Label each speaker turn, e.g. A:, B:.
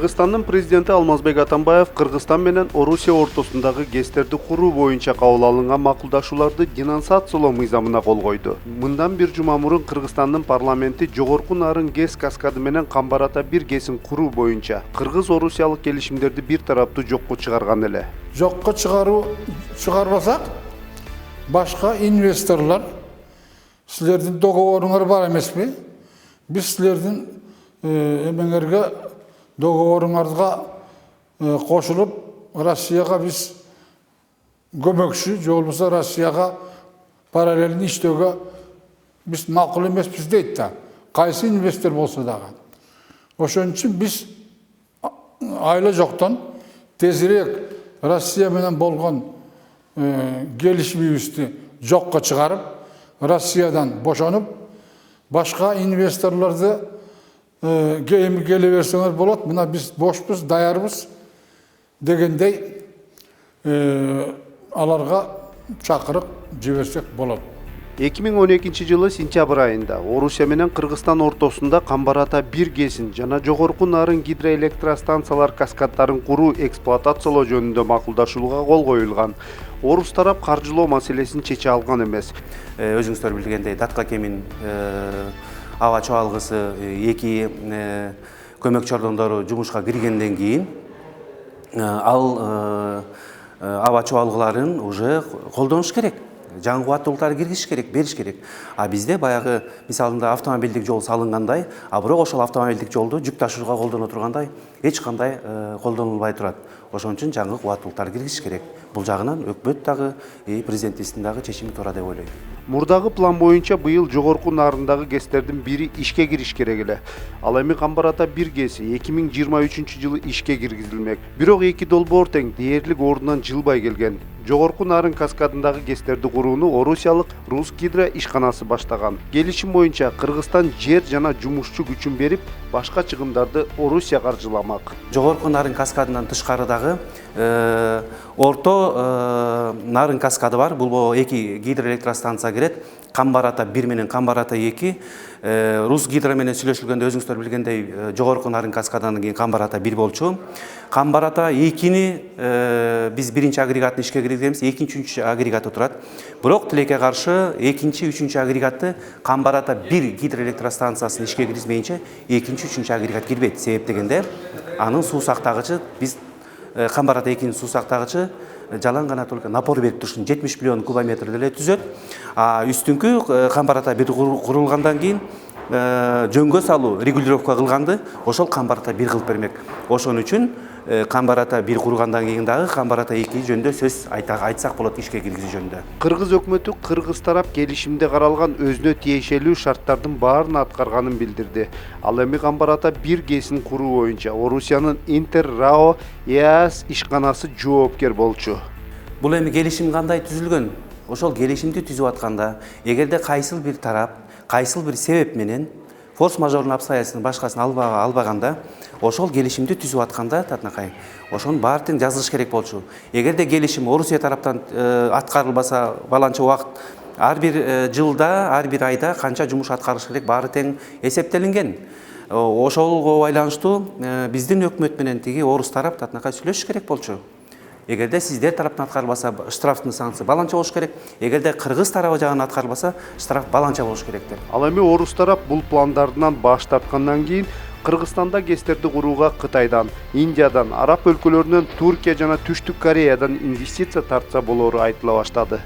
A: Кыргызстандын президенти Алмазбек Атамбаев Кыргызстан менен Орусия ортосундагы ГЭСтерди куруу боюнча кабыл алынган макулдашууларды денонсациялоо мыйзамына кол койду. Мындан бир жума мурун Кыргызстандын парламенти жогорку нарын ГЭС каскады менен Камбар-Ата 1 ГЭСин куруу боюнча кыргыз-орусиялык келишимдерди бир тараптуу жокко чыгарган эле.
B: Жокко чыгарбасак, башка инвесторлор силердин договоруңар бар эмеспи? Биз силердин эмеңерге договоруңарга кошулуп, Россияга биз көмөкчү, же болбосо Россияга параллельно иштөөгө биз макул эмеспиз дейт да. Кайсы инвестор болсо дагы. Ошон үчүн биз айла жоктон тезирээк Россия менен болгон келишимибизди жокко чыгарып, Россиядан бошонуп, башка инвесторлорду келе берсеңер болот, мына биз бошпуз, даярбыз дегендей аларга чакырык жиберсек болот.
A: 2012-жылы сентябрь айында Орусия менен Кыргызстан ортосунда Камбар-Ата 1 ГЭСин жана жогорку нарын гидроэлектростанциялар каскаддарын куруу эксплуатациялоо жөнүндө макулдашууга кол коюлган. Орус тарап каржылоо маселесин чече алган эмес.
C: Өзүңүздөр билгендей, Датка кемин аба чабалгысы 2 көмөк чордондору жумушка киргенден кийин ал аба чабалгыларын уже колдонуш керек. Жаңы кубаттуулуктарды киргизиш керек, бериш керек. А бизде баягы мисалында автомобилдик жол салынгандай, а бирок ошол автомобилдик жолду жүк ташууга колдоно тургандай эч кандай колдонулбай турат. Ошон үчүн жаңы кубаттуулуктарды киргизиш керек. Бул жагынан өкмөт дагы, президентибиздин дагы чечими туура деп ойлойм.
A: Мурдагы план боюнча быйыл жогорку нарындагы ГЭСтердин бири ишке кириш керек эле. Ал эми Камбар-Ата 1 ГЭСи 2023-жылы ишке киргизилмек. Бирок эки долбоор тең дээрлик ордунан жылбай келген. Жогорку нарын каскадындагы ГЭСтерди курууну орусиялык Русгидро ишканасы баштаган. Келишим боюнча Кыргызстан жер жана жумушчу күчүн берип, башка чыгымдарды Орусия каржыламак.
C: Жогорку нарын каскадынан тышкарыдагы орто нарын каскады бар. Бул 2 гидроэлектростанция кирет. Камбар-Ата 1 менен Камбар-Ата 2. Русгидро менен сүйлөшүлгөндө өзүңүздөр билгендей жогорку нарын каскадан кийин Камбар-Ата 1 болчу. Камбар-Ата 2-ни биз биринчи агрегатын ишке киргизебиз, экинчи, үчүнчү агрегаты турат. Бирок тилекке каршы экинчи, үчүнчү агрегатты Камбар-Ата 1 гидроэлектростанциясын ишке киргизмейинче экинчи, үчүнчү агрегат кирбейт. Себеп дегенде анын суу сактагычы биз Камбар-Ата 2-нин суу сактагычы жалаң гана только напор берип турушун 70 миллион кубометр деле түзөт. А үстүңкү Камбар-Ата 1 курулгандан кийин жөнгө салуу, регулировка кылганды, ошол Камбар-Ата 1 кылып бермек. Ошон үчүн Камбар-Ата 1 кургандан кийин дагы Камбар-Ата 2 жөнүндө сөз айтсак болот ишке киргизүү жөнүндө.
A: Кыргыз өкмөтү кыргыз тарап келишимде каралган өзүнө тиешелүү шарттардын баарын аткарганын билдирди. Ал эми Камбар-Ата 1 ГЭСин куруу боюнча Орусиянын Интер РАО ЭАС ишканасы жоопкер болчу.
C: Бул эми келишим кандай түзүлгөн? Ошол келишимди түзүп атканда, эгерде кайсыл бир тарап, кайсыл бир себеп менен форс-мажордун обстоятельствосун башкасын албаганда, ошол келишимди түзүп атканда татынакай, ошонун баары тең жазылыш керек болчу. Эгерде келишим Орусия тараптан аткарылбаса, баланча убакыт ар бир жылда, ар бир айда канча жумуш аткарыш керек баары тең эсептелинген. Ошолго байланыштуу биздин өкмөт менен тиги орус тарап татынакай сүйлөшүш керек болчу. Эгерде сиздер тараптан аткарылбаса, штрафтын санкциясы баланча болуш керек. Эгерде кыргыз тарабы жагынан аткарылбаса, штраф баланча болуш керек деп.
A: Ал эми орус тарап бул пландарынан баш тарткандан кийин Кыргызстанда ГЭСтерди курууга Кытайдан, Индиядан, араб өлкөлөрүнөн, Туркия жана Түштүк Кореядан инвестиция тартса болору айтыла баштады.